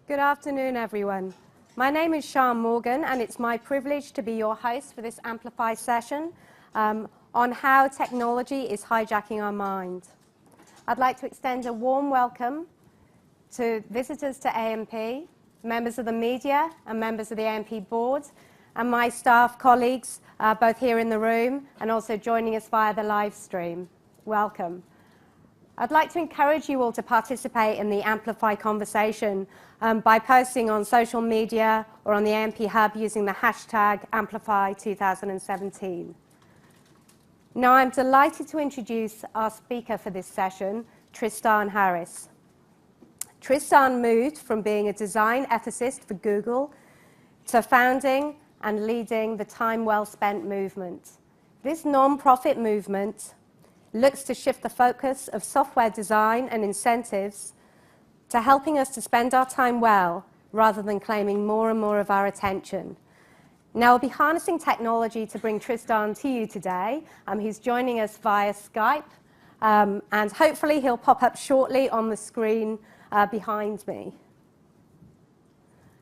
Good afternoon, everyone. My name is Sian Morgan, and it's my privilege to be your host for this Amplify session on how technology is hijacking our mind. I'd like to extend a warm welcome to visitors to AMP, members of the media and members of the AMP board, and my staff colleagues, both here in the room and also joining us via the live stream. Welcome. I'd like to encourage you all to participate in the Amplify conversation by posting on social media or on the AMP Hub using the hashtag Amplify2017. Now, I'm delighted to introduce our speaker for this session, Tristan Harris. Tristan moved from being a design ethicist for Google to founding and leading the Time Well Spent movement. This non-profit movement looks to shift the focus of software design and incentives to helping us to spend our time well rather than claiming more and more of our attention. Now, I'll be harnessing technology to bring Tristan to you today. He's joining us via Skype, and hopefully he'll pop up shortly on the screen behind me.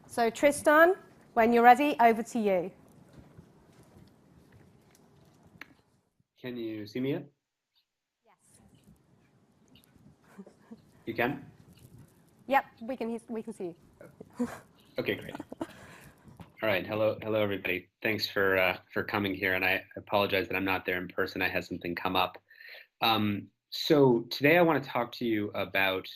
So Tristan, when you're ready, over to you. Can you see me yet? You can? Yep, we can see you. Okay, great. All right, hello everybody. Thanks for coming here, and I apologize that I'm not there in person. I had something come up. So today I want to talk to you about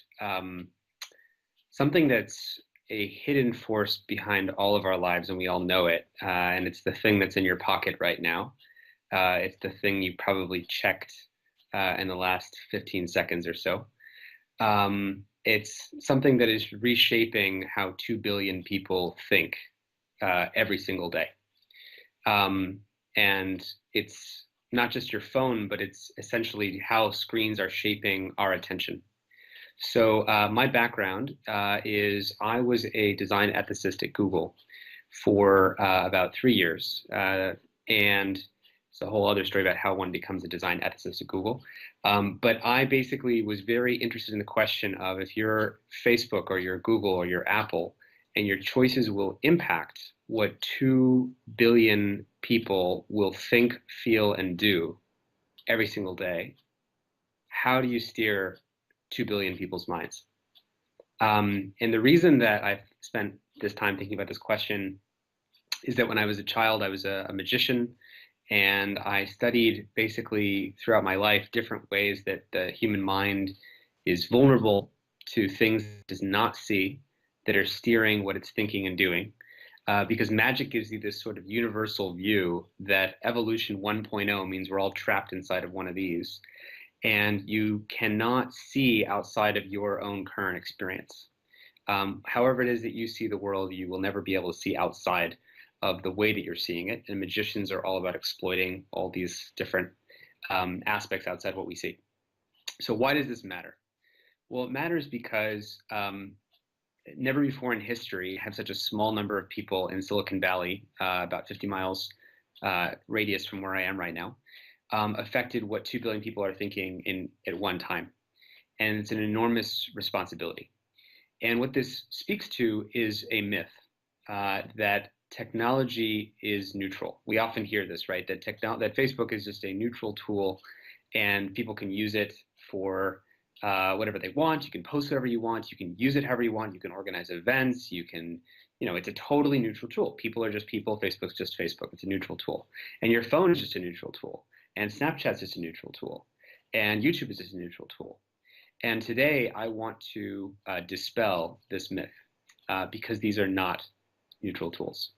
something that's a hidden force behind all of our lives, and we all know it. And it's the thing that's in your pocket right now. It's the thing you probably checked in the last 15 seconds or so. It's something that is reshaping how 2 billion people think every single day. And it's not just your phone, but it's essentially how screens are shaping our attention. So my background is I was a design ethicist at Google for about 3 years. And it's a whole other story about how one becomes a design ethicist at Google. But I basically was very interested in the question of if you're Facebook or you're Google or you're Apple, and your choices will impact what 2 billion people will think, feel, and do every single day, how do you steer 2 billion people's minds? And the reason that I've spent this time thinking about this question is that when I was a child, I was a magician. And I studied basically throughout my life different ways that the human mind is vulnerable to things it does not see that are steering what it's thinking and doing. Because magic gives you this sort of universal view that evolution 1.0 means we're all trapped inside of one of these. And you cannot see outside of your own current experience. However it is that you see the world, you will never be able to see outside of the way that you're seeing it. And magicians are all about exploiting all these different aspects outside what we see. So why does this matter? Well, it matters because never before in history have such a small number of people in Silicon Valley, about 50 miles radius from where I am right now, affected what 2 billion people are thinking at one time. And it's an enormous responsibility. And what this speaks to is a myth that technology is neutral. We often hear this, right? That Facebook is just a neutral tool, and people can use it for whatever they want. You can post whatever you want. You can use it however you want. You can organize events. You can, it's a totally neutral tool. People are just people. Facebook's just Facebook. It's a neutral tool. And your phone is just a neutral tool. And Snapchat's just a neutral tool. And YouTube is just a neutral tool. And today I want to dispel this myth because these are not neutral tools.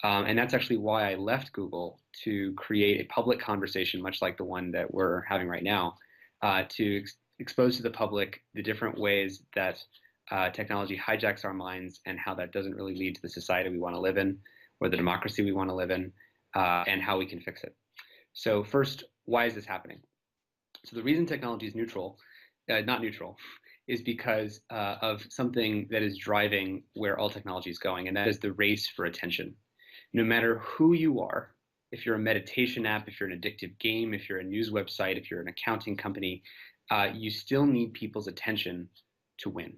And that's actually why I left Google to create a public conversation, much like the one that we're having right now, to expose to the public the different ways that technology hijacks our minds and how that doesn't really lead to the society we want to live in or the democracy we want to live in, and how we can fix it. So first, why is this happening? So the reason technology is not neutral, is because of something that is driving where all technology is going, and that is the race for attention. No matter who you are, if you're a meditation app, if you're an addictive game, if you're a news website, if you're an accounting company, you still need people's attention to win.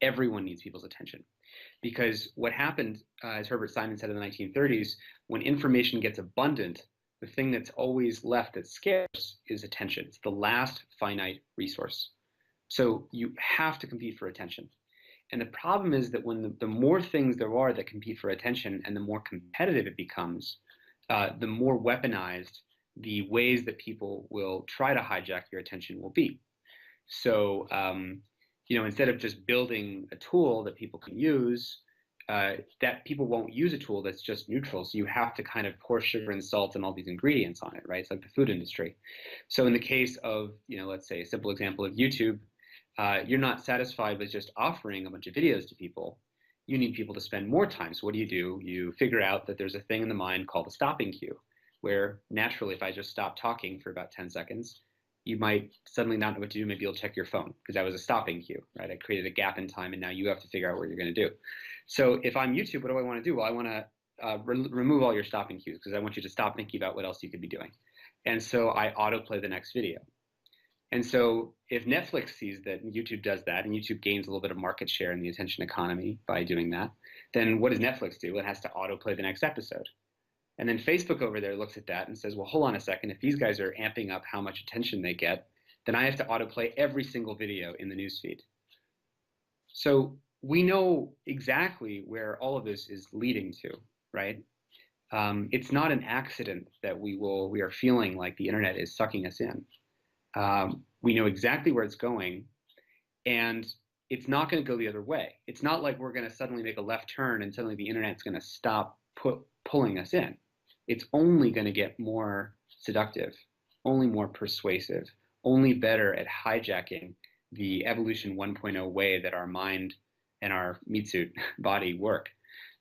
Everyone needs people's attention. Because what happened, as Herbert Simon said in the 1930s, when information gets abundant, the thing that's always left that's scarce is attention. It's the last finite resource. So you have to compete for attention. And the problem is that when the more things there are that compete for attention and the more competitive it becomes, the more weaponized the ways that people will try to hijack your attention will be. So, instead of just building a tool that people can use, that people won't use a tool that's just neutral. So you have to kind of pour sugar and salt and all these ingredients on it, right? It's like the food industry. So in the case of, let's say a simple example of YouTube, you're not satisfied with just offering a bunch of videos to people. You need people to spend more time. So what do? You figure out that there's a thing in the mind called a stopping cue, where naturally, if I just stop talking for about 10 seconds, you might suddenly not know what to do. Maybe you'll check your phone because that was a stopping cue, right? I created a gap in time, and now you have to figure out what you're going to do. So if I'm YouTube, what do I want to do? Well, I want to remove all your stopping cues because I want you to stop thinking about what else you could be doing. And so I autoplay the next video. And so if Netflix sees that YouTube does that, and YouTube gains a little bit of market share in the attention economy by doing that, then what does Netflix do? It has to autoplay the next episode. And then Facebook over there looks at that and says, well, hold on a second. If these guys are amping up how much attention they get, then I have to autoplay every single video in the newsfeed. So we know exactly where all of this is leading to, right? It's not an accident that we are feeling like the internet is sucking us in. We know exactly where it's going, and it's not going to go the other way. It's not like we're going to suddenly make a left turn and suddenly the internet's going to stop pulling us in. It's only going to get more seductive, only more persuasive, only better at hijacking the evolution 1.0 way that our mind and our meat suit body work.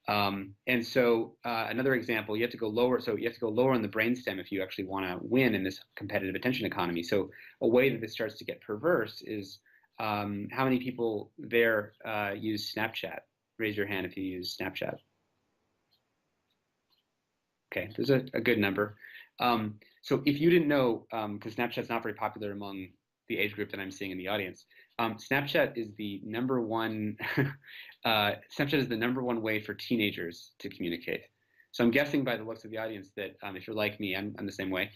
And so another example, you have to go lower. So you have to go lower on the brainstem if you actually want to win in this competitive attention economy. So a way that this starts to get perverse is how many people there use Snapchat? Raise your hand if you use Snapchat. Okay, there's a good number. So if you didn't know, because Snapchat's not very popular among the age group that I'm seeing in the audience, Snapchat is the number one. Snapchat is the number one way for teenagers to communicate. So I'm guessing by the looks of the audience that if you're like me, I'm the same way.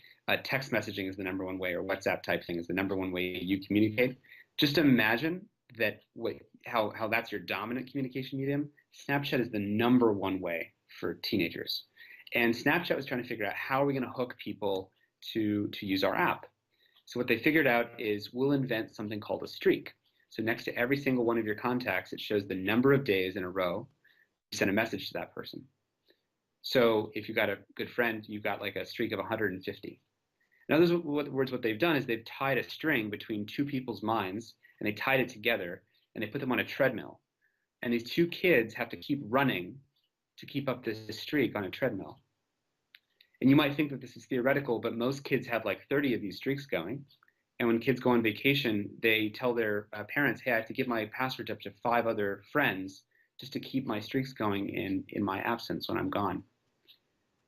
Text messaging is the number one way, or WhatsApp type thing is the number one way you communicate. Just imagine that how that's your dominant communication medium. Snapchat is the number one way for teenagers. And Snapchat was trying to figure out how are we going to hook people to use our app. So what they figured out is we'll invent something called a streak. So next to every single one of your contacts, it shows the number of days in a row you send a message to that person. So if you've got a good friend, you've got like a streak of 150. In other words, what they've done is they've tied a string between two people's minds, and they tied it together, and they put them on a treadmill. And these two kids have to keep running to keep up this streak on a treadmill. And you might think that this is theoretical, but most kids have like 30 of these streaks going. And when kids go on vacation, they tell their parents, hey, I have to give my password up to 5 other friends just to keep my streaks going in my absence when I'm gone.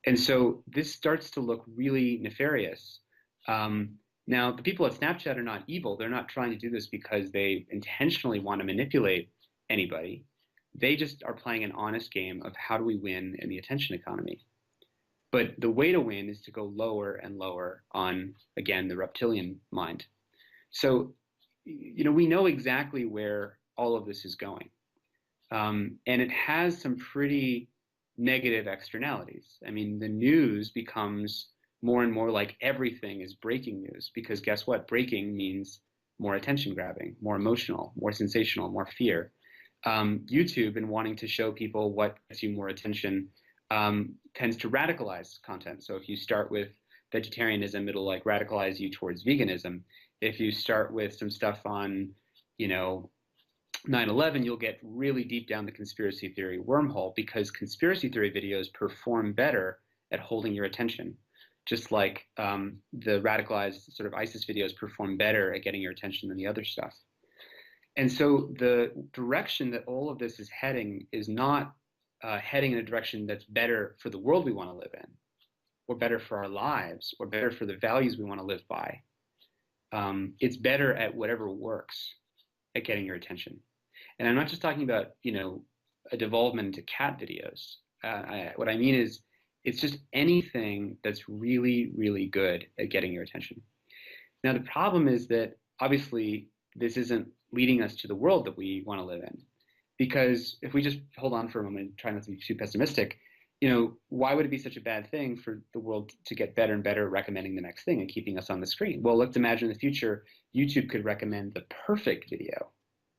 And so this starts to look really nefarious. Now, the people at Snapchat are not evil. They're not trying to do this because they intentionally want to manipulate anybody. They just are playing an honest game of how do we win in the attention economy. But the way to win is to go lower and lower on, again, the reptilian mind. So, we know exactly where all of this is going. And it has some pretty negative externalities. I mean, the news becomes more and more like everything is breaking news, because guess what? Breaking means more attention grabbing, more emotional, more sensational, more fear. YouTube, in wanting to show people what gets you more attention, tends to radicalize content. So if you start with vegetarianism, it'll like radicalize you towards veganism. If you start with some stuff on, 9/11, you'll get really deep down the conspiracy theory wormhole, because conspiracy theory videos perform better at holding your attention, just like the radicalized sort of ISIS videos perform better at getting your attention than the other stuff. And so the direction that all of this is heading is not heading in a direction that's better for the world we want to live in, or better for our lives, or better for the values we want to live by. It's better at whatever works at getting your attention. And I'm not just talking about, a development into cat videos. What I mean is, it's just anything that's really, really good at getting your attention. Now, the problem is that obviously this isn't leading us to the world that we want to live in. Because if we just hold on for a moment and try not to be too pessimistic, why would it be such a bad thing for the world to get better and better at recommending the next thing and keeping us on the screen? Well, let's imagine in the future, YouTube could recommend the perfect video,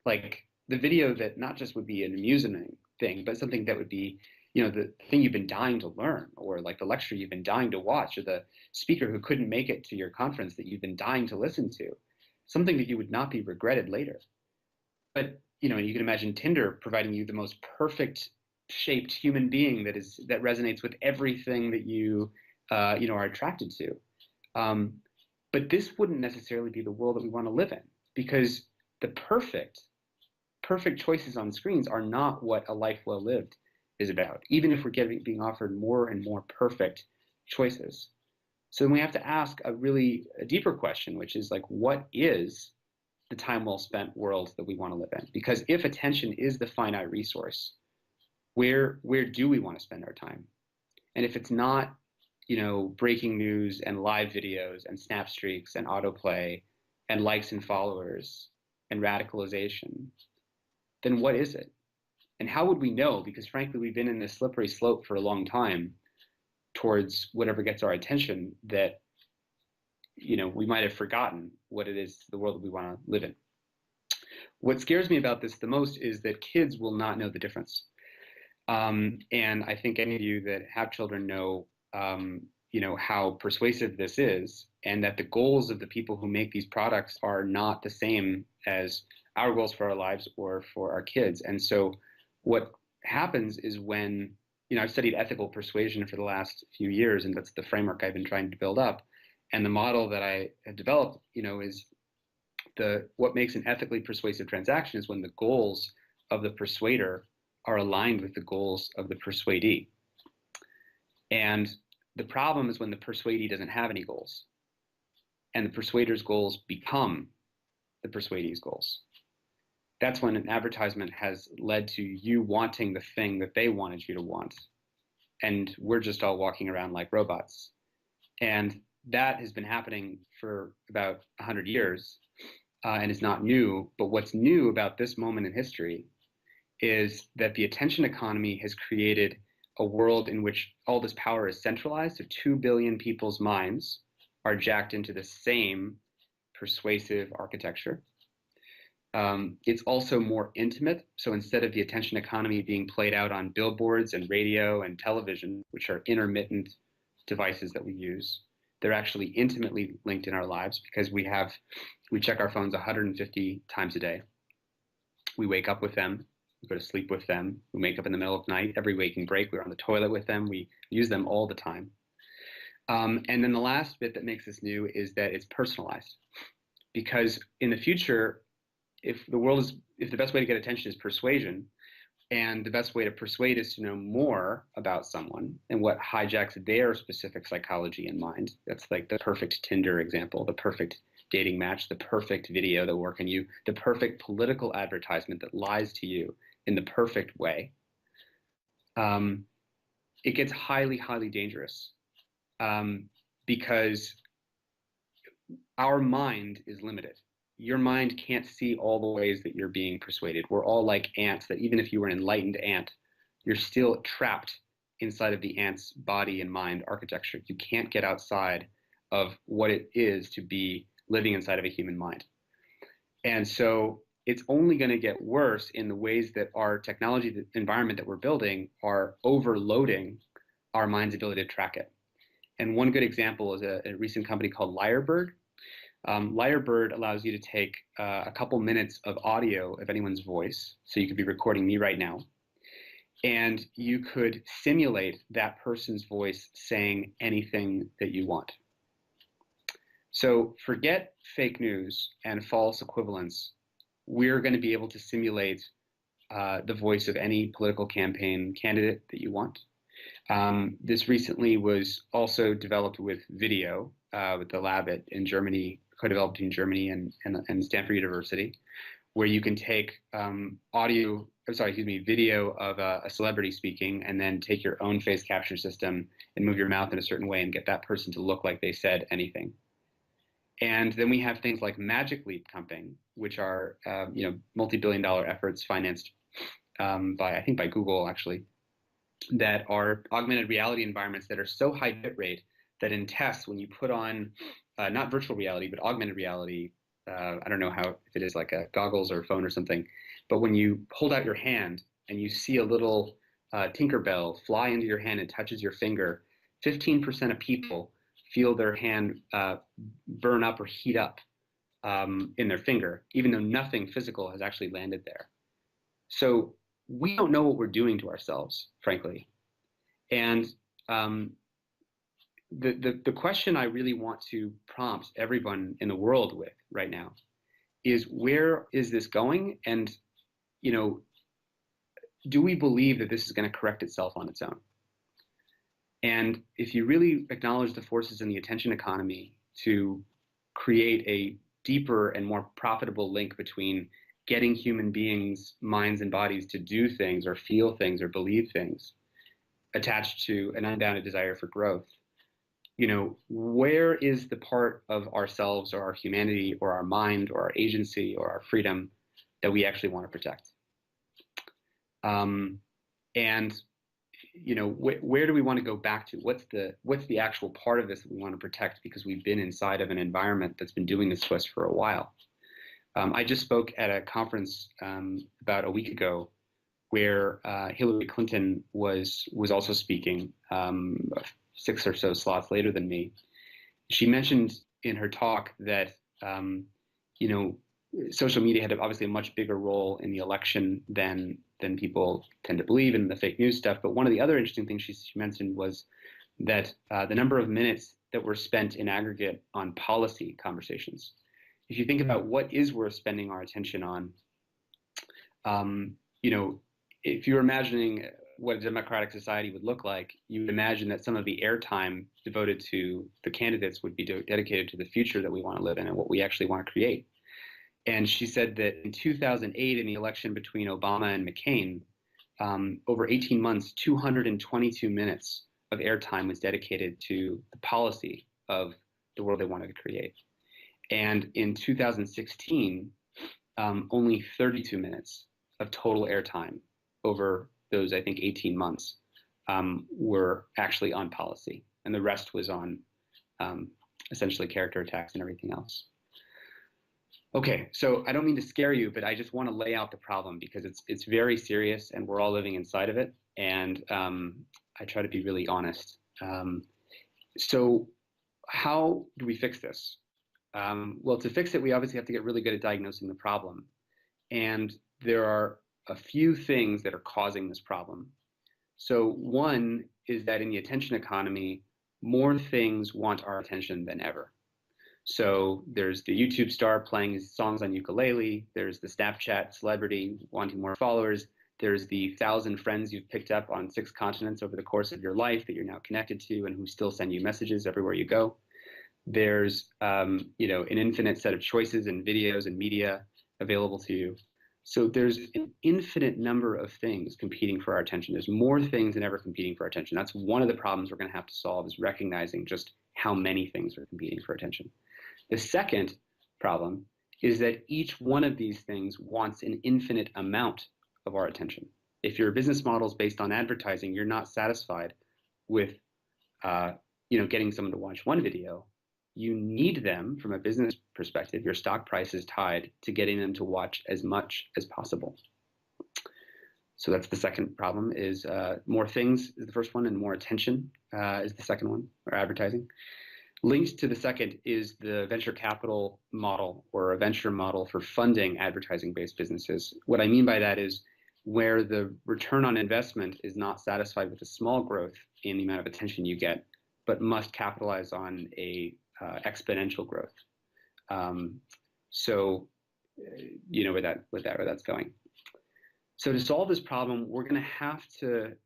like the video that not just would be an amusing thing, but something that would be, the thing you've been dying to learn, or like the lecture you've been dying to watch, or the speaker who couldn't make it to your conference that you've been dying to listen to, something that you would not be regretted later. But you can imagine Tinder providing you the most perfect shaped human being that resonates with everything that you are attracted to. But this wouldn't necessarily be the world that we want to live in, because the perfect choices on screens are not what a life well lived is about, even if we're being offered more and more perfect choices. So then we have to ask a deeper question, which is like, what is the time well spent world that we want to live in? Because if attention is the finite resource, where do we want to spend our time? And if it's not, breaking news and live videos and snap streaks and autoplay and likes and followers and radicalization, then what is it? And how would we know? Because frankly, we've been in this slippery slope for a long time towards whatever gets our attention, that we might have forgotten what it is, the world that we want to live in. What scares me about this the most is that kids will not know the difference. And I think any of you that have children know, how persuasive this is, and that the goals of the people who make these products are not the same as our goals for our lives or for our kids. And so what happens is when, I've studied ethical persuasion for the last few years, and that's the framework I've been trying to build up. And the model that I have developed, is what makes an ethically persuasive transaction is when the goals of the persuader are aligned with the goals of the persuadee. And the problem is when the persuadee doesn't have any goals, and the persuader's goals become the persuadee's goals. That's when an advertisement has led to you wanting the thing that they wanted you to want. And we're just all walking around like robots. And that has been happening for about 100 years, and is not new. But what's new about this moment in history is that the attention economy has created a world in which all this power is centralized. So 2 billion people's minds are jacked into the same persuasive architecture. It's also more intimate. So instead of the attention economy being played out on billboards and radio and television, which are intermittent devices that we use, they're actually intimately linked in our lives, because we check our phones 150 times a day. We wake up with them. We go to sleep with them. We wake up in the middle of the night. Every waking break, we're on the toilet with them. We use them all the time. And then the last bit that makes this new is that it's personalized. Because in the future, if the best way to get attention is persuasion, and the best way to persuade is to know more about someone and what hijacks their specific psychology in mind. That's like the perfect Tinder example, the perfect dating match, the perfect video that will work on you, the perfect political advertisement that lies to you in the perfect way. It gets highly, highly dangerous, because our mind is limited. Your mind can't see all the ways that you're being persuaded. We're all like ants, that even if you were an enlightened ant, you're still trapped inside of the ant's body and mind architecture. You can't get outside of what it is to be living inside of a human mind. And so it's only going to get worse in the ways that our technology, the environment that we're building, are overloading our mind's ability to track it. And one good example is a recent company called Lyrebird. Lyrebird allows you to take a couple minutes of audio of anyone's voice. So you could be recording me right now, and you could simulate that person's voice saying anything that you want. So forget fake news and false equivalence. We're going to be able to simulate the voice of any political campaign candidate that you want. This recently was also developed with video, with the lab in Germany, co-developed in Germany and Stanford University, where you can take audio I'm sorry, excuse me, video of a celebrity speaking, and then take your own face capture system and move your mouth in a certain way and get that person to look like they said anything. And then we have things like Magic Leap Company, which are multi-billion-dollar efforts financed by Google actually, that are augmented reality environments that are so high bit rate that in tests, when you put on not virtual reality but augmented reality, I don't know if it is like a goggles or phone or something, but when you hold out your hand and you see a little Tinkerbell fly into your hand and touches your finger, 15% of people feel their hand burn up or heat up in their finger, even though nothing physical has actually landed there. So we don't know what we're doing to ourselves, frankly. And the question I really want to prompt everyone in the world with right now is, where is this going? And, do we believe that this is going to correct itself on its own? And if you really acknowledge the forces in the attention economy to create a deeper and more profitable link between getting human beings' minds and bodies to do things or feel things or believe things attached to an unbounded desire for growth, where is the part of ourselves or our humanity or our mind or our agency or our freedom that we actually want to protect? Where do we want to go back to? What's the actual part of this that we want to protect, because we've been inside of an environment that's been doing this to us for a while? I just spoke at a conference about a week ago where Hillary Clinton was also speaking 6 or so slots later than me. She mentioned in her talk that social media had obviously a much bigger role in the election than people tend to believe in the fake news stuff. But one of the other interesting things she mentioned was that the number of minutes that were spent in aggregate on policy conversations. If you think about what is worth spending our attention on, if you're imagining what a democratic society would look like, you would imagine that some of the airtime devoted to the candidates would be dedicated to the future that we want to live in and what we actually want to create. And she said that in 2008, in the election between Obama and McCain, over 18 months, 222 minutes of airtime was dedicated to the policy of the world they wanted to create. And in 2016, only 32 minutes of total airtime over those, I think, 18 months were actually on policy. And the rest was on essentially character attacks and everything else. Okay, so I don't mean to scare you, but I just want to lay out the problem because it's very serious and we're all living inside of it. And I try to be really honest. So how do we fix this? Well, to fix it, we obviously have to get really good at diagnosing the problem. And there are a few things that are causing this problem. So one is that in the attention economy, more things want our attention than ever. So there's the YouTube star playing his songs on ukulele. There's the Snapchat celebrity wanting more followers. There's the 1,000 friends you've picked up on 6 continents over the course of your life that you're now connected to and who still send you messages everywhere you go. There's an infinite set of choices and videos and media available to you. So there's an infinite number of things competing for our attention. There's more things than ever competing for our attention. That's one of the problems we're going to have to solve, is recognizing just how many things are competing for attention. The second problem is that each one of these things wants an infinite amount of our attention. If your business model is based on advertising, you're not satisfied with getting someone to watch one video. You need them from a business perspective. Your stock price is tied to getting them to watch as much as possible. So that's the second problem, is more things is the first one, and more attention is the second one, or advertising. Linked to the second is the venture capital model, or a venture model for funding advertising-based businesses. What I mean by that is where the return on investment is not satisfied with a small growth in the amount of attention you get, but must capitalize on a exponential growth. Where that's going. So to solve this problem, we're going to have to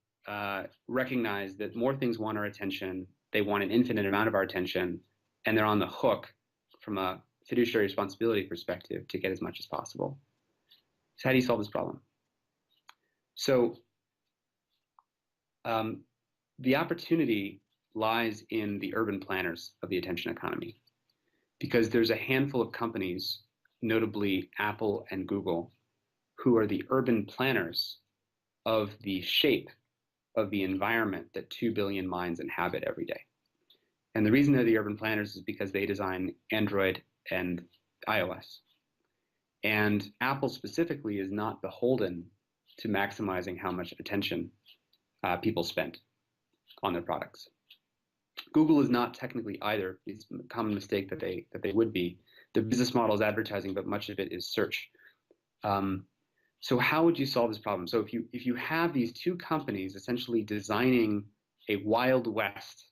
recognize that more things want our attention. They want an infinite amount of our attention, and they're on the hook from a fiduciary responsibility perspective to get as much as possible. So how do you solve this problem? So the opportunity lies in the urban planners of the attention economy, because there's a handful of companies, notably Apple and Google, who are the urban planners of the shape of the environment that 2 billion minds inhabit every day. And the reason they're the urban planners is because they design Android and iOS. And Apple specifically is not beholden to maximizing how much attention people spend on their products. Google is not technically either. It's a common mistake that they would be. The business model is advertising, but much of it is search. So how would you solve this problem? So if you have these two companies essentially designing a Wild West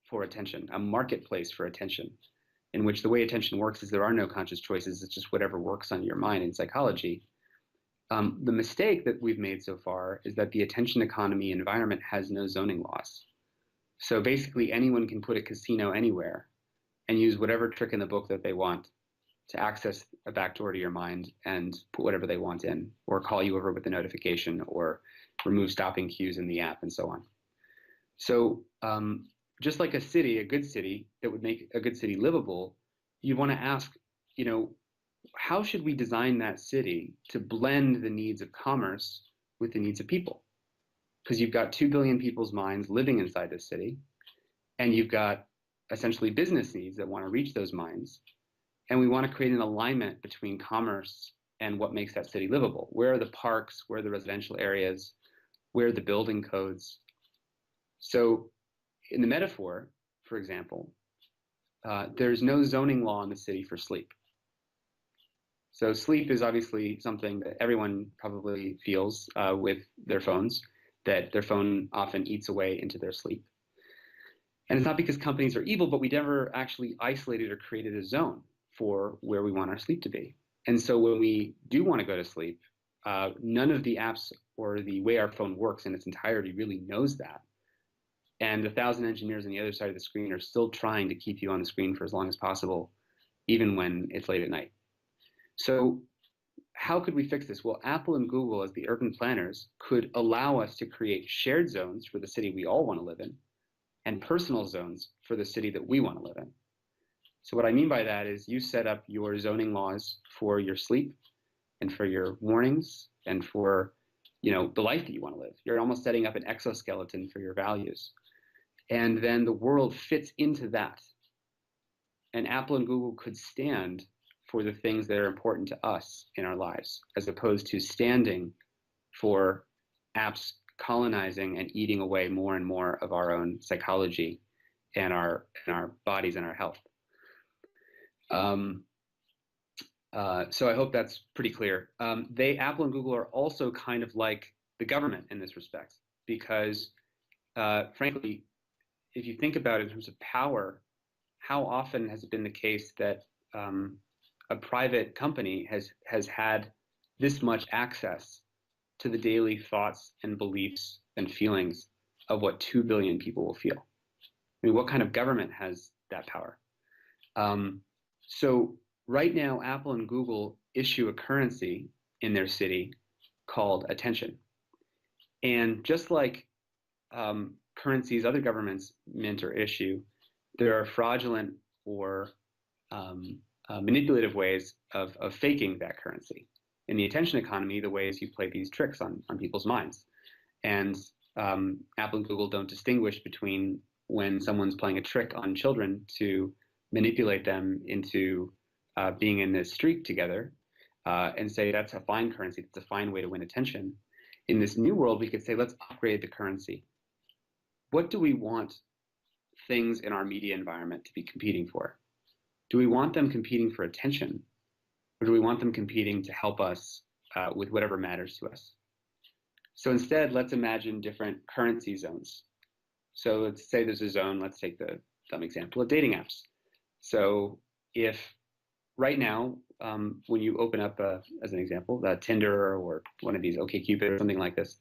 for attention, a marketplace for attention, in which the way attention works is there are no conscious choices. It's just whatever works on your mind in psychology. The mistake that we've made so far is that the attention economy environment has no zoning laws. So basically anyone can put a casino anywhere and use whatever trick in the book that they want to access a backdoor to your mind and put whatever they want in, or call you over with a notification, or remove stopping cues in the app, and so on. So just like a city, a good city that would make a good city livable, you want to ask, how should we design that city to blend the needs of commerce with the needs of people? Because you've got 2 billion people's minds living inside this city, and you've got essentially business needs that want to reach those minds. And we want to create an alignment between commerce and what makes that city livable. Where are the parks? Where are the residential areas? Where are the building codes? So in the metaphor, for example, there's no zoning law in the city for sleep. So sleep is obviously something that everyone probably feels with their phones, that their phone often eats away into their sleep. And it's not because companies are evil, but we never actually isolated or created a zone for where we want our sleep to be. And so when we do want to go to sleep, none of the apps or the way our phone works in its entirety really knows that. And 1,000 engineers on the other side of the screen are still trying to keep you on the screen for as long as possible, even when it's late at night. So how could we fix this? Well, Apple and Google, as the urban planners, could allow us to create shared zones for the city we all want to live in, and personal zones for the city that we want to live in. So what I mean by that is you set up your zoning laws for your sleep and for your mornings and for the life that you want to live. You're almost setting up an exoskeleton for your values. And then the world fits into that. And Apple and Google could stand for the things that are important to us in our lives, as opposed to standing for apps colonizing and eating away more and more of our own psychology and our bodies and our health. So I hope that's pretty clear. Apple and Google are also kind of like the government in this respect, because frankly, if you think about it in terms of power, how often has it been the case that a private company has had this much access to the daily thoughts and beliefs and feelings of what 2 billion people will feel? I mean, what kind of government has that power? So right now, Apple and Google issue a currency in their city called attention. And just like currencies other governments mint or issue, there are fraudulent or manipulative ways of faking that currency. In the attention economy, the ways you play these tricks on people's minds. And Apple and Google don't distinguish between when someone's playing a trick on children to manipulate them into being in this streak together and say that's a fine currency, that's a fine way to win attention. In this new world, we could say, let's upgrade the currency. What do we want things in our media environment to be competing for? Do we want them competing for attention, or do we want them competing to help us with whatever matters to us? So instead, let's imagine different currency zones. So let's say there's a zone, let's take the dumb example of dating apps. So if right now, when you open up, as an example, Tinder or one of these OkCupid or something like this,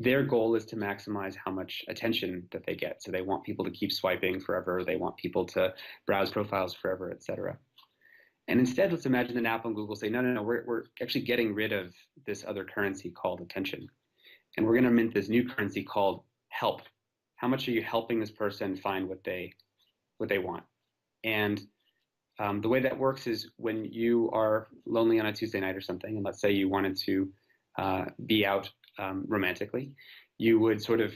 their goal is to maximize how much attention that they get. So they want people to keep swiping forever. They want people to browse profiles forever, et cetera. And instead, let's imagine that Apple and Google say, no, we're actually getting rid of this other currency called attention. And we're going to mint this new currency called help. How much are you helping this person find what they want? And the way that works is when you are lonely on a Tuesday night or something, and let's say you wanted to be out romantically, you would sort of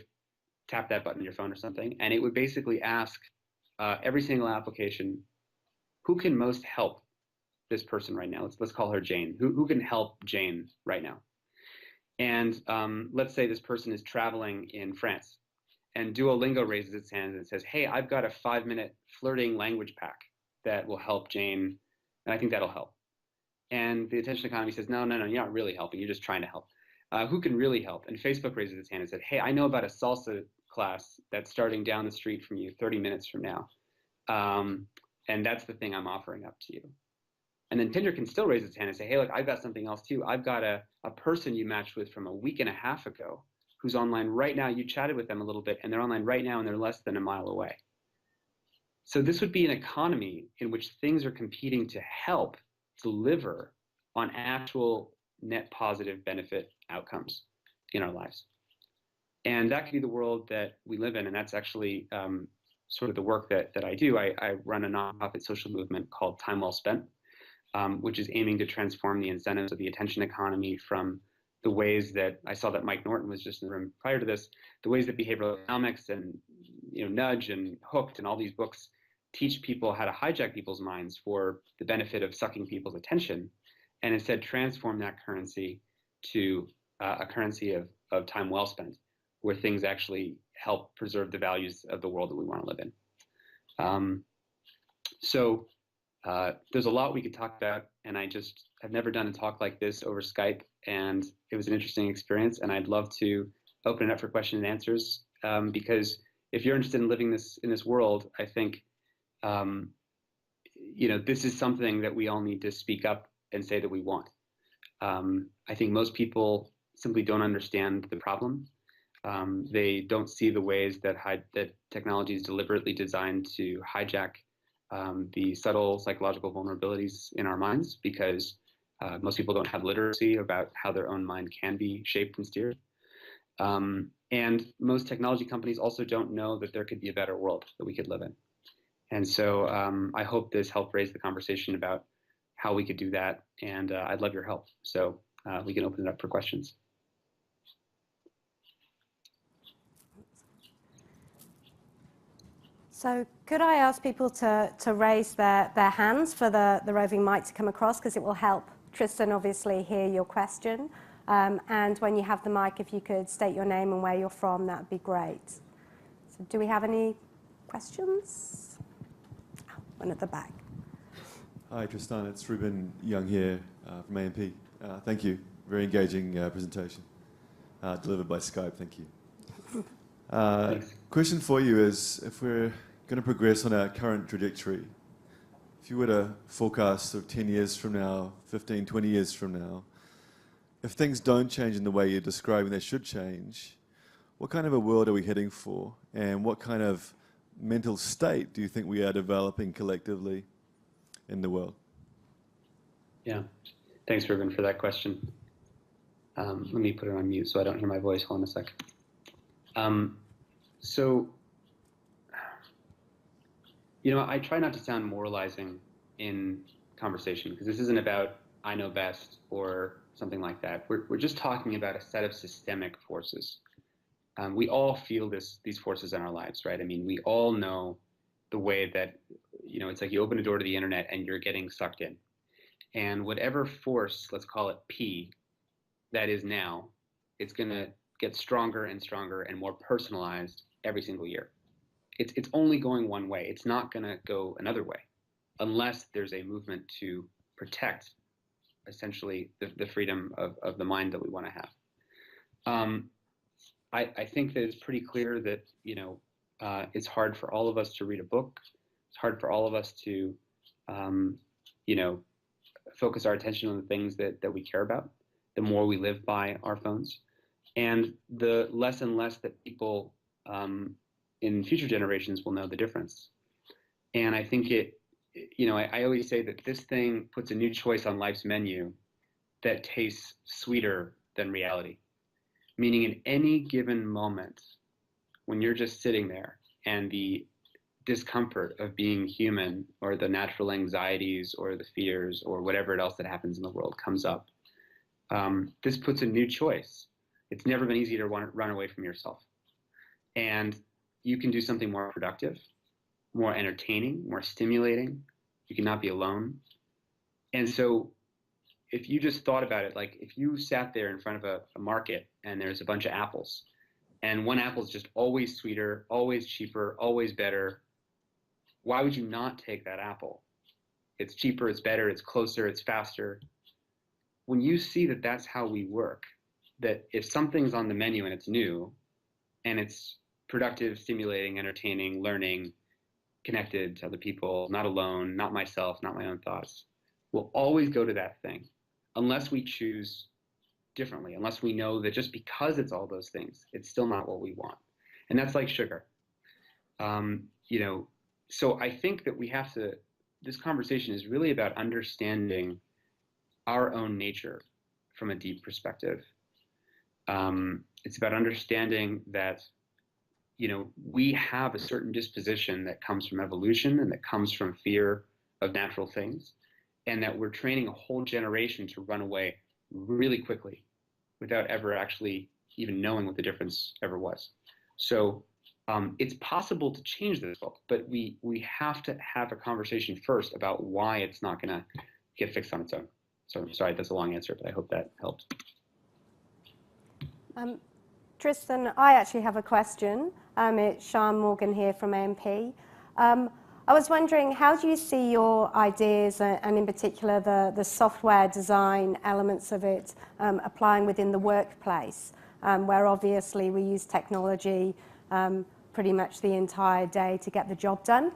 tap that button on your phone or something, and it would basically ask every single application, who can most help this person right now? Let's call her Jane. Who can help Jane right now? And let's say this person is traveling in France, and Duolingo raises its hand and says, hey, I've got a 5-minute flirting language pack that will help Jane, and I think that'll help. And the attention economy says, no, you're not really helping, you're just trying to help. Who can really help? And Facebook raises its hand and said, hey, I know about a salsa class that's starting down the street from you 30 minutes from now. And that's the thing I'm offering up to you. And then Tinder can still raise its hand and say, hey, look, I've got something else too. I've got a person you matched with from a week and a half ago who's online right now. You chatted with them a little bit, and they're online right now, and they're less than a mile away. So this would be an economy in which things are competing to help deliver on actual net positive benefit outcomes in our lives. And that could be the world that we live in. And that's actually sort of the work that I do. I run a nonprofit social movement called Time Well Spent, which is aiming to transform the incentives of the attention economy from the ways that I saw that Mike Norton was just in the room prior to this, the ways that behavioral economics and Nudge and Hooked and all these books teach people how to hijack people's minds for the benefit of sucking people's attention, and instead transform that currency to a currency of time well spent, where things actually help preserve the values of the world that we want to live in. So there's a lot we could talk about, and I just have never done a talk like this over Skype, and it was an interesting experience, and I'd love to open it up for question and answers, because if you're interested in living in this world, I think this is something that we all need to speak up and say that we want. I think most people simply don't understand the problem. They don't see the ways that technology is deliberately designed to hijack the subtle psychological vulnerabilities in our minds, because most people don't have literacy about how their own mind can be shaped and steered. And most technology companies also don't know that there could be a better world that we could live in. And so I hope this helped raise the conversation about how we could do that, and I'd love your help. So we can open it up for questions. So could I ask people to raise their hands for the roving mic to come across, because it will help Tristan obviously hear your question. And when you have the mic, if you could state your name and where you're from, that would be great. So do we have any questions? One at the back. Hi, Tristan. It's Ruben Young here from AMP. Thank you. Very engaging presentation. Delivered by Skype. Thank you. Question for you is, if we're going to progress on our current trajectory, if you were to forecast sort of 10 years from now, 15, 20 years from now, if things don't change in the way you're describing they should change, what kind of a world are we heading for? And what kind of mental state do you think we are developing collectively in the world? Yeah, thanks, Ruben, for that question. Let me put it on mute so I don't hear my voice. Hold on a sec. I try not to sound moralizing in conversation, because this isn't about I know best or something like that. We're just talking about a set of systemic forces. We all feel these forces in our lives, right? I mean, we all know the way that, it's like you open a door to the internet and you're getting sucked in. And whatever force, let's call it P, that is now, it's going to get stronger and stronger and more personalized every single year. It's only going one way. It's not going to go another way unless there's a movement to protect, essentially, the freedom of the mind that we want to have. I think that it's pretty clear that, it's hard for all of us to read a book. It's hard for all of us to, focus our attention on the things that we care about, the more we live by our phones. And the less and less that people in future generations will know the difference. And I think I always say that this thing puts a new choice on life's menu that tastes sweeter than reality. meaning in any given moment, when you're just sitting there and the discomfort of being human or the natural anxieties or the fears or whatever else that happens in the world comes up, this puts a new choice. It's never been easy to run away from yourself. And you can do something more productive, more entertaining, more stimulating. You cannot be alone. And so if you just thought about it, like if you sat there in front of a market and there's a bunch of apples, and one apple is just always sweeter, always cheaper, always better, why would you not take that apple? It's cheaper, it's better, it's closer, it's faster. When you see that that's how we work, that if something's on the menu and it's new, and it's productive, stimulating, entertaining, learning, connected to other people, not alone, not myself, not my own thoughts, we'll always go to that thing unless we choose differently, unless we know that just because it's all those things, it's still not what we want. And that's like sugar. So I think that we have to, this conversation is really about understanding our own nature from a deep perspective. It's about understanding that, we have a certain disposition that comes from evolution and that comes from fear of natural things, and that we're training a whole generation to run away really quickly without ever actually even knowing what the difference ever was. So it's possible to change this world, but we have to have a conversation first about why it's not going to get fixed on its own. So sorry, that's a long answer, but I hope that helped. Tristan, I actually have a question. It's Sian Morgan here from AMP. I was wondering, how do you see your ideas, and in particular the software design elements of it, applying within the workplace, where obviously we use technology pretty much the entire day to get the job done?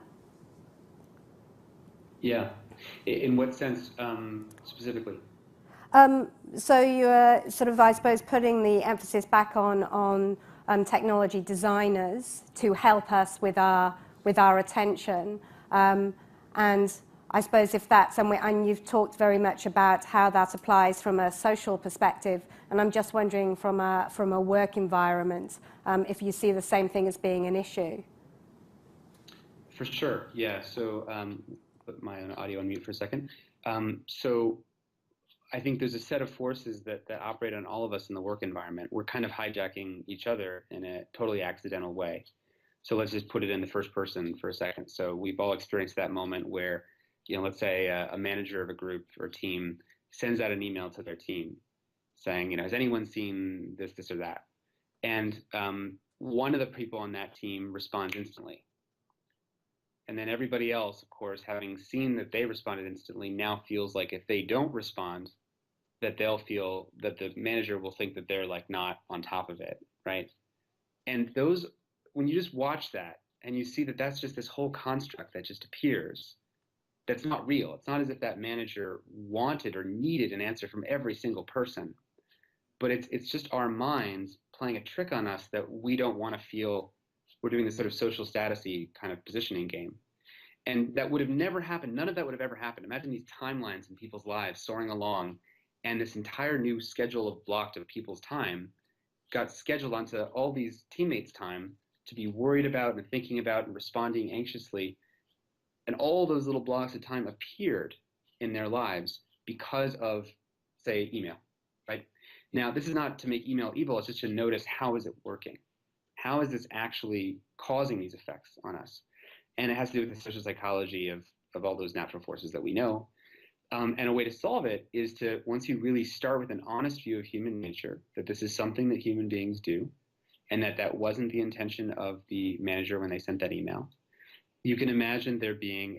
Yeah. In what sense specifically? So you're sort of, I suppose, putting the emphasis back on technology designers to help us with our attention, and I suppose if that's, and you've talked very much about how that applies from a social perspective, and I'm just wondering from a work environment, if you see the same thing as being an issue. For sure, yeah. So put my own audio on mute for a second. So I think there's a set of forces that operate on all of us in the work environment. We're kind of hijacking each other in a totally accidental way. So let's just put it in the first person for a second. So we've all experienced that moment where, let's say a manager of a group or team sends out an email to their team saying, has anyone seen this, this, or that? And one of the people on that team responds instantly. And then everybody else, of course, having seen that they responded instantly, now feels like if they don't respond, that they'll feel that the manager will think that they're like not on top of it, right? And those, when you just watch that and you see that that's just this whole construct that just appears, that's not real. It's not as if that manager wanted or needed an answer from every single person, but it's just our minds playing a trick on us that we don't want to feel we're doing this sort of social status-y kind of positioning game. And that would have never happened. None of that would have ever happened. Imagine these timelines in people's lives soaring along, and this entire new schedule of blocked of people's time got scheduled onto all these teammates' time to be worried about and thinking about and responding anxiously. And all those little blocks of time appeared in their lives because of, say, email, right? Now, this is not to make email evil. It's just to notice, how is it working? How is this actually causing these effects on us? And it has to do with the social psychology of all those natural forces that we know. And a way to solve it is to, once you really start with an honest view of human nature, that this is something that human beings do, and that wasn't the intention of the manager when they sent that email, you can imagine there being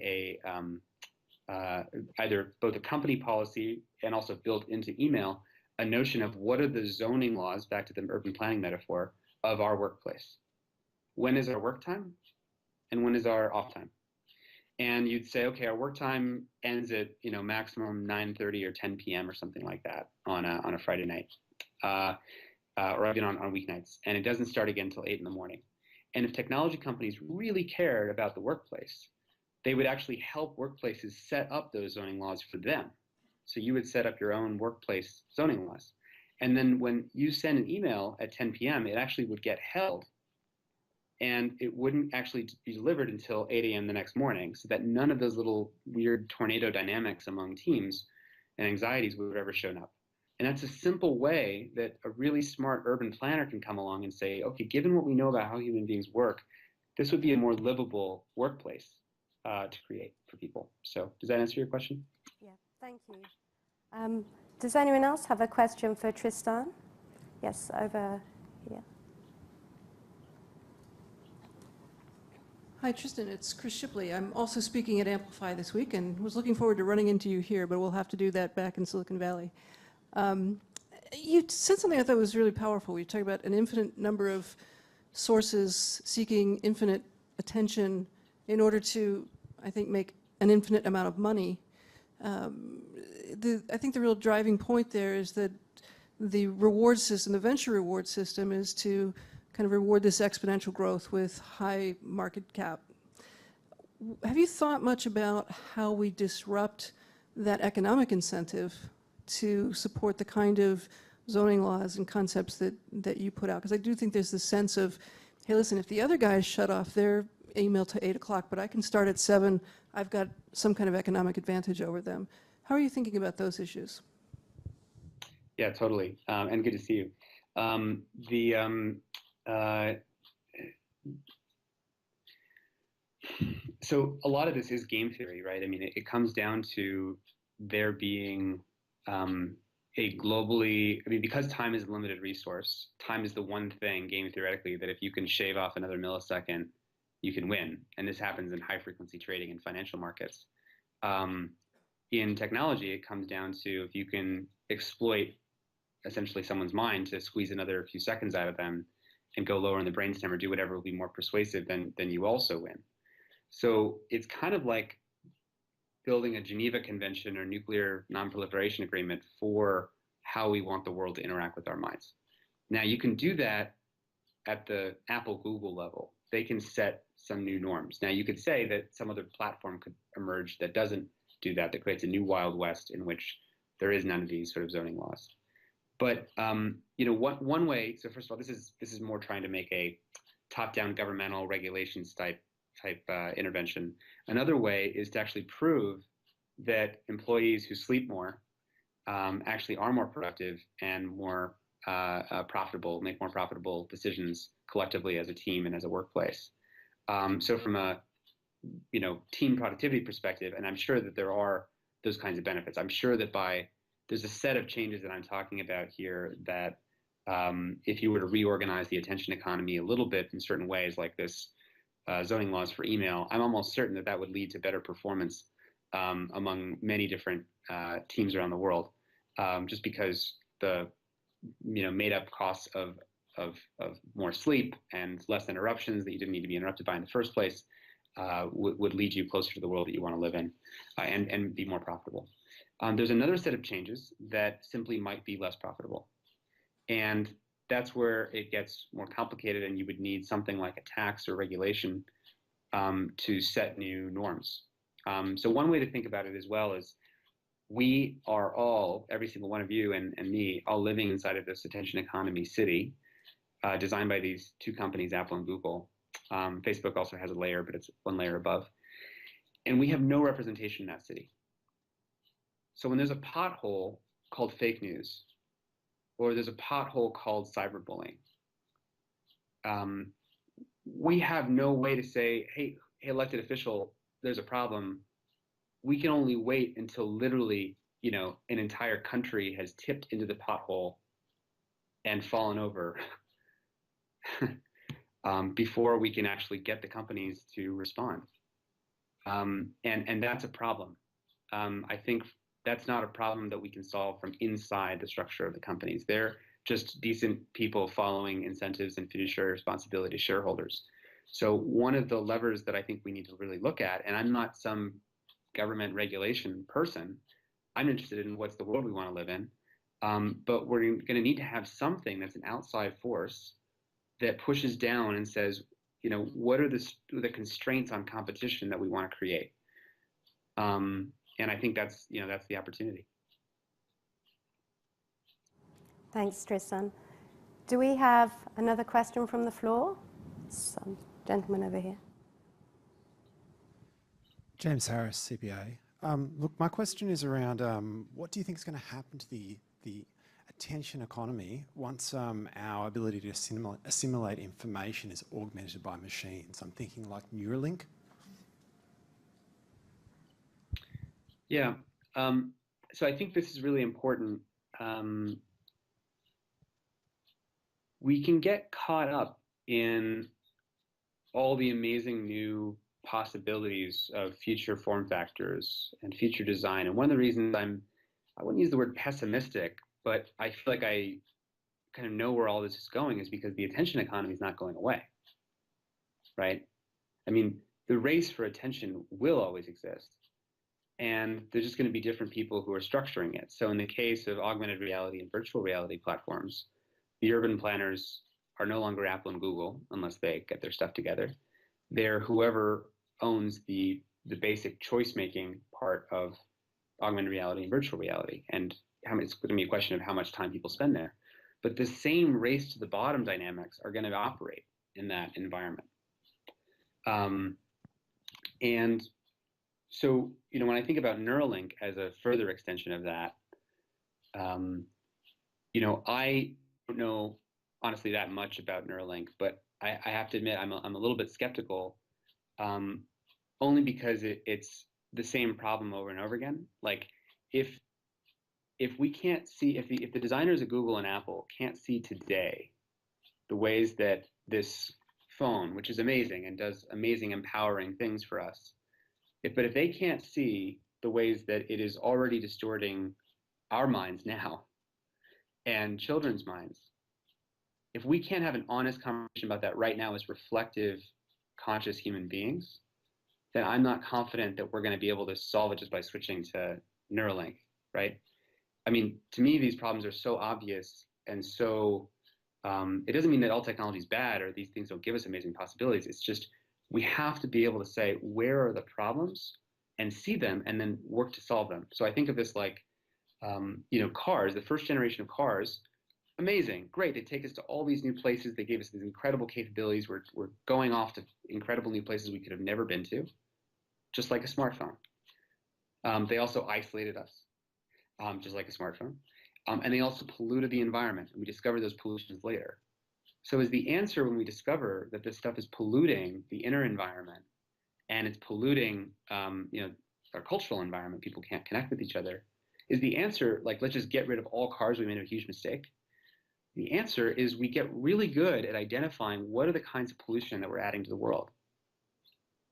either both a company policy and also built into email, a notion of what are the zoning laws, back to the urban planning metaphor, of our workplace. When is our work time and when is our off time? And you'd say, okay, our work time ends at maximum 9:30 or 10 p.m. or something like that on a Friday night, or even on weeknights, and it doesn't start again until 8 in the morning. And if technology companies really cared about the workplace, they would actually help workplaces set up those zoning laws for them. So you would set up your own workplace zoning laws, And then when you send an email at 10 p.m., it actually would get held, and it wouldn't actually be delivered until 8 a.m. the next morning, so that none of those little weird tornado dynamics among teams and anxieties would have ever shown up. And that's a simple way that a really smart urban planner can come along and say, okay, given what we know about how human beings work, this would be a more livable workplace to create for people. So does that answer your question? Yeah, thank you. Does anyone else have a question for Tristan? Yes, over here. Hi, Tristan. It's Chris Shipley. I'm also speaking at Amplify this week and was looking forward to running into you here, but we'll have to do that back in Silicon Valley. You said something I thought was really powerful. You talked about an infinite number of sources seeking infinite attention in order to, I think, make an infinite amount of money. I think the real driving point there is that the reward system, the venture reward system, is to kind of reward this exponential growth with high market cap. Have you thought much about how we disrupt that economic incentive to support the kind of zoning laws and concepts that you put out? Because I do think there's this sense of, hey, listen, if the other guys shut off their email to 8 o'clock, but I can start at 7, I've got some kind of economic advantage over them. How are you thinking about those issues? Yeah, totally. And good to see you. So a lot of this is game theory, right? I mean, it comes down to there being a globally, I mean, because time is a limited resource, time is the one thing, game theoretically, that if you can shave off another millisecond, you can win. And this happens in high frequency trading and financial markets. In technology, it comes down to if you can exploit essentially someone's mind to squeeze another few seconds out of them and go lower in the brainstem or do whatever will be more persuasive, then you also win. So it's kind of like building a Geneva Convention or nuclear non-proliferation agreement for how we want the world to interact with our minds. Now, you can do that at the Apple, Google level. They can set some new norms. Now, you could say that some other platform could emerge that doesn't do that, that creates a new Wild West in which there is none of these sort of zoning laws. But one way. So first of all, this is more trying to make a top-down governmental regulations type intervention. Another way is to actually prove that employees who sleep more actually are more productive and more profitable, make more profitable decisions collectively as a team and as a workplace. So from a team productivity perspective, and I'm sure that there are those kinds of benefits. I'm sure that there's a set of changes that I'm talking about here that if you were to reorganize the attention economy a little bit in certain ways, like this zoning laws for email, I'm almost certain that that would lead to better performance among many different teams around the world, just because the made up costs of more sleep and less interruptions that you didn't need to be interrupted by in the first place would lead you closer to the world that you want to live in and be more profitable. There's another set of changes that simply might be less profitable. And that's where it gets more complicated, and you would need something like a tax or regulation to set new norms. So one way to think about it as well is we are all, every single one of you and me, all living inside of this attention economy city designed by these two companies, Apple and Google. Facebook also has a layer, but it's one layer above. And we have no representation in that city. So when there's a pothole called fake news, or there's a pothole called cyberbullying, we have no way to say, hey, elected official, there's a problem. We can only wait until literally, an entire country has tipped into the pothole and fallen over before we can actually get the companies to respond. And that's a problem. I think that's not a problem that we can solve from inside the structure of the companies. They're just decent people following incentives and fiduciary responsibility to shareholders. So one of the levers that I think we need to really look at, and I'm not some government regulation person, I'm interested in what's the world we want to live in, but we're going to need to have something that's an outside force that pushes down and says, what are the constraints on competition that we want to create? And I think that's the opportunity. Thanks, Tristan. Do we have another question from the floor? Some gentleman over here. James Harris, CPA. Look, my question is around what do you think is going to happen to the attention economy once our ability to assimilate information is augmented by machines? I'm thinking like Neuralink. Yeah, so I think this is really important. We can get caught up in all the amazing new possibilities of future form factors and future design. And one of the reasons I wouldn't use the word pessimistic, but I feel like I kind of know where all this is going is because the attention economy is not going away, right? I mean, the race for attention will always exist. And there's just going to be different people who are structuring it. So in the case of augmented reality and virtual reality platforms, the urban planners are no longer Apple and Google unless they get their stuff together. They're whoever owns the basic choice-making part of augmented reality and virtual reality. And it's going to be a question of how much time people spend there. But the same race to the bottom dynamics are going to operate in that environment. And so, when I think about Neuralink as a further extension of that, I don't know honestly that much about Neuralink, but I have to admit I'm a little bit skeptical, only because it's the same problem over and over again. Like if we can't see, if the designers at Google and Apple can't see today the ways that this phone, which is amazing and does amazing empowering things for us, but if they can't see the ways that it is already distorting our minds now and children's minds, if we can't have an honest conversation about that right now as reflective, conscious human beings, then I'm not confident that we're going to be able to solve it just by switching to Neuralink, right? I mean, to me, these problems are so obvious, and so it doesn't mean that all technology is bad or these things don't give us amazing possibilities. It's just we have to be able to say, where are the problems, and see them, and then work to solve them. So I think of this like, cars, the first generation of cars, amazing, great. They take us to all these new places. They gave us these incredible capabilities. We're going off to incredible new places we could have never been to, just like a smartphone. They also isolated us, just like a smartphone. And they also polluted the environment, and we discovered those pollutions later. So is the answer when we discover that this stuff is polluting the inner environment and it's polluting, our cultural environment, people can't connect with each other, is the answer like, let's just get rid of all cars, we made a huge mistake? The answer is we get really good at identifying what are the kinds of pollution that we're adding to the world.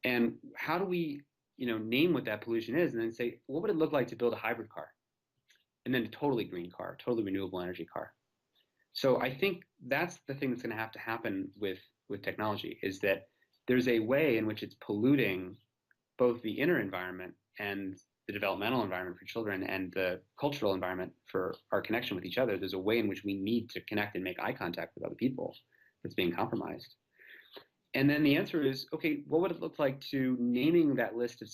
And how do we, name what that pollution is and then say, what would it look like to build a hybrid car? And then a totally green car, totally renewable energy car. So I think that's the thing that's going to have to happen with technology, is that there's a way in which it's polluting both the inner environment and the developmental environment for children and the cultural environment for our connection with each other. There's a way in which we need to connect and make eye contact with other people that's being compromised. And then the answer is, okay, what would it look like to naming that list of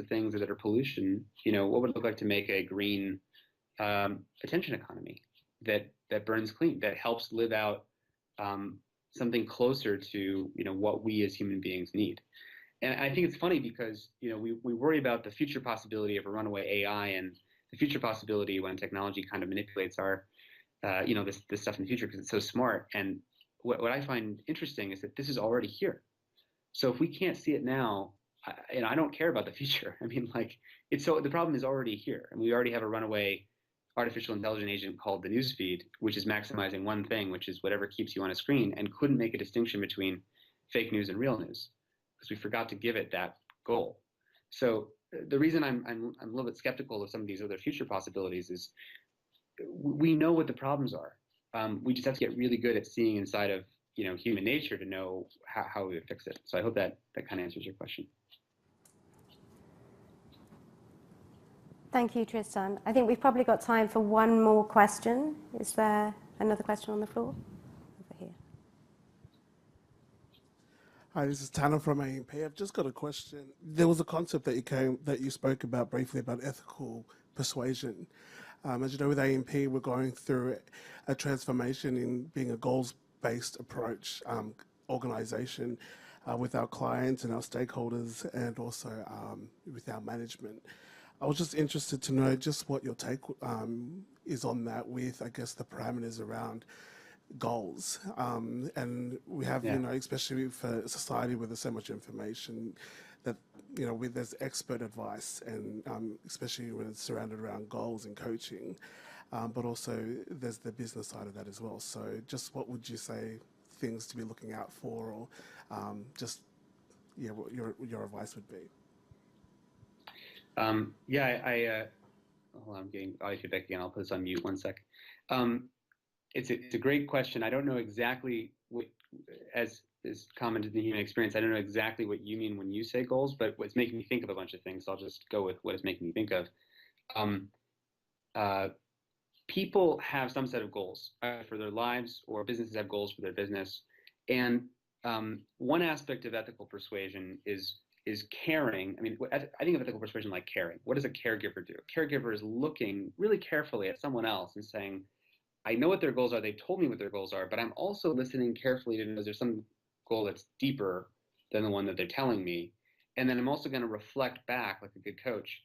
things that are pollution? What would it look like to make a green attention economy that burns clean, that helps live out something closer to what we as human beings need? And I think it's funny because we worry about the future possibility of a runaway AI and the future possibility when technology kind of manipulates our this stuff in the future because it's so smart. And what I find interesting is that this is already here. So if we can't see it now, I don't care about the future. I mean, the problem is already here, and we already have a runaway artificial intelligence agent called the newsfeed, which is maximizing one thing, which is whatever keeps you on a screen, and couldn't make a distinction between fake news and real news because we forgot to give it that goal. So the reason I'm a little bit skeptical of some of these other future possibilities is we know what the problems are. We just have to get really good at seeing inside of human nature to know how we would fix it. So I hope that kind of answers your question. Thank you, Tristan. I think we've probably got time for one more question. Is there another question on the floor? Over here. Hi, this is Tanner from AMP. I've just got a question. There was a concept that you spoke about briefly about ethical persuasion. As you know, with AMP, we're going through a transformation in being a goals-based approach organization with our clients and our stakeholders, and also with our management. I was just interested to know just what your take is on that, with, I guess, the parameters around goals. And we have, you know, especially for a society where there's so much information, that, you know, with there's expert advice, and especially when it's surrounded around goals and coaching, but also there's the business side of that as well. So just what would you say things to be looking out for, or just, yeah, what your advice would be? Hold on, I'm getting audio feedback again. I'll put this on mute 1 sec. It's a great question. I don't know exactly what, as is common to the human experience, I don't know exactly what you mean when you say goals, but what's making me think of a bunch of things. So I'll just go with what it's making me think of. People have some set of goals for their lives, or businesses have goals for their business. And one aspect of ethical persuasion is caring. I mean, I think of ethical persuasion like caring. What does a caregiver do? A caregiver is looking really carefully at someone else and saying, I know what their goals are. They've told me what their goals are, but I'm also listening carefully to know there's some goal that's deeper than the one that they're telling me. And then I'm also going to reflect back, like a good coach,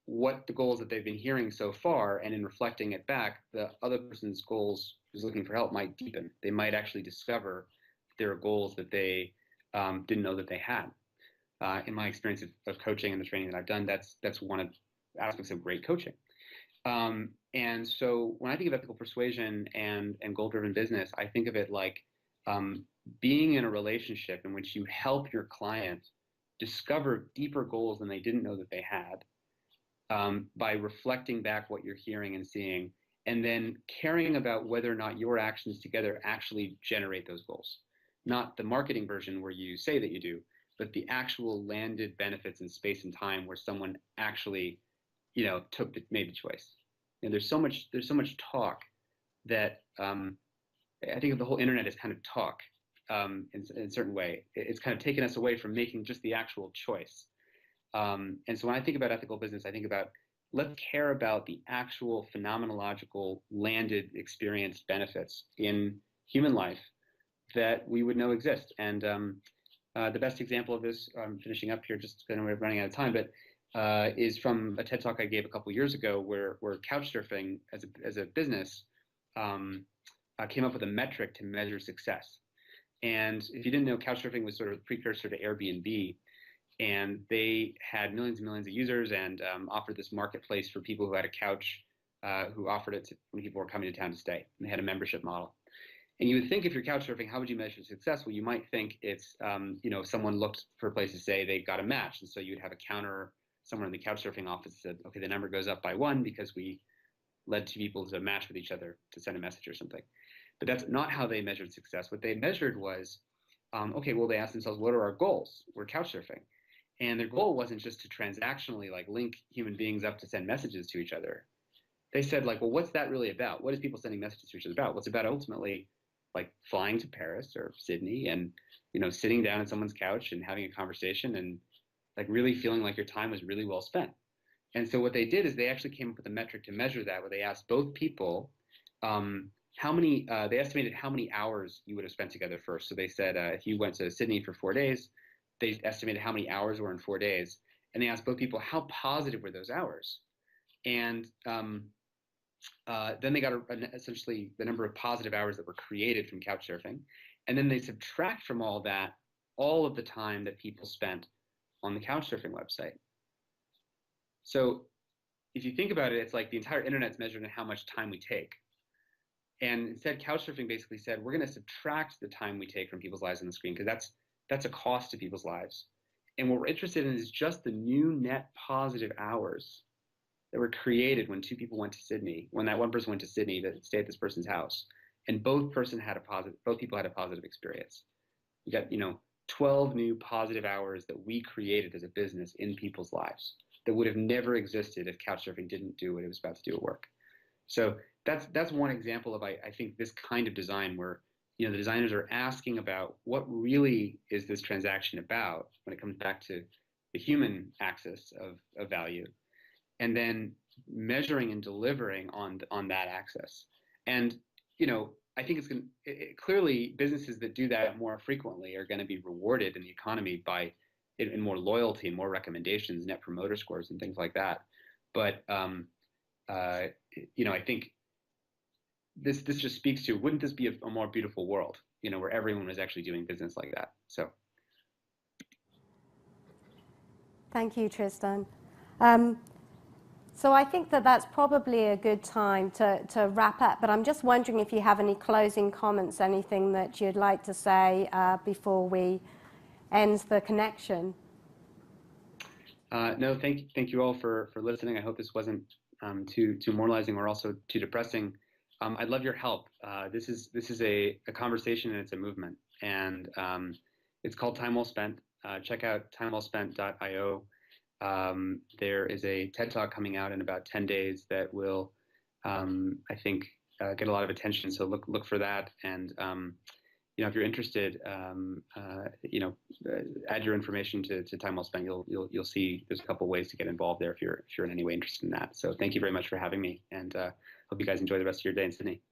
what the goals that they've been hearing so far, and in reflecting it back, the other person's goals who's looking for help might deepen. They might actually discover there are goals that they didn't know that they had. In my experience of coaching and the training that I've done, that's one of the aspects of great coaching. And so when I think of ethical persuasion and goal-driven business, I think of it like being in a relationship in which you help your client discover deeper goals than they didn't know that they had, by reflecting back what you're hearing and seeing, and then caring about whether or not your actions together actually generate those goals. Not the marketing version where you say that you do, but the actual landed benefits in space and time where someone actually, you know, made the choice. And there's so much talk that I think of the whole internet as kind of talk in a certain way. It's kind of taken us away from making just the actual choice. And so when I think about ethical business, I think about, let's care about the actual phenomenological landed experience benefits in human life that we would know exist. And the best example of this, I'm finishing up here just because we're running out of time, but is from a TED Talk I gave a couple years ago, where couchsurfing as a business came up with a metric to measure success. And if you didn't know, couchsurfing was sort of a precursor to Airbnb, and they had millions and millions of users, and offered this marketplace for people who had a couch, who offered it to when people were coming to town to stay. And they had a membership model. And you would think, if you're couchsurfing, how would you measure success? Well, you might think it's, you know, someone looked for a place to stay, they got a match. And so you'd have a counter somewhere in the couchsurfing office that said, okay, the number goes up by 1 because we led 2 people to match with each other to send a message or something. But that's not how they measured success. What they measured was, okay, well, they asked themselves, what are our goals? We're couchsurfing. And their goal wasn't just to transactionally like link human beings up to send messages to each other. They said, like, well, what's that really about? What is people sending messages to each other about? What's about ultimately like flying to Paris or Sydney and, you know, sitting down on someone's couch and having a conversation and like really feeling like your time was really well spent. And so what they did is they actually came up with a metric to measure that, where they asked both people they estimated how many hours you would have spent together first. So they said, if you went to Sydney for 4 days, they estimated how many hours were in 4 days. And they asked both people, how positive were those hours? And then they got essentially the number of positive hours that were created from couchsurfing. And then they subtract from all that all of the time that people spent on the couchsurfing website. So if you think about it, it's like the entire internet's measured in how much time we take. And instead, couchsurfing basically said, we're going to subtract the time we take from people's lives on the screen, because that's a cost to people's lives. And what we're interested in is just the new net positive hours that were created when 2 people went to Sydney, when that one person went to Sydney to stay at this person's house, and both people had a positive experience. You got, you know, 12 new positive hours that we created as a business in people's lives that would have never existed if couchsurfing didn't do what it was about to do at work. So that's one example of, I think, this kind of design where, you know, the designers are asking about what really is this transaction about when it comes back to the human axis of value. And then measuring and delivering on that access. And I think it's going to clearly businesses that do that more frequently are going to be rewarded in the economy by in more loyalty, more recommendations, net promoter scores, and things like that. But I think this just speaks to, wouldn't this be a more beautiful world, where everyone was actually doing business like that? So. Thank you, Tristan. So I think that's probably a good time to wrap up, but I'm just wondering if you have any closing comments, anything that you'd like to say before we end the connection. No, thank you all for listening. I hope this wasn't too moralizing or also too depressing. I'd love your help. This is a conversation, and it's a movement, and it's called Time Well Spent. Check out timewellspent.io. There is a TED Talk coming out in about 10 days that will, I think, get a lot of attention. So look for that. And if you're interested, add your information to Time Well Spent. You'll see there's a couple ways to get involved there if you're in any way interested in that. So thank you very much for having me, and hope you guys enjoy the rest of your day in Sydney.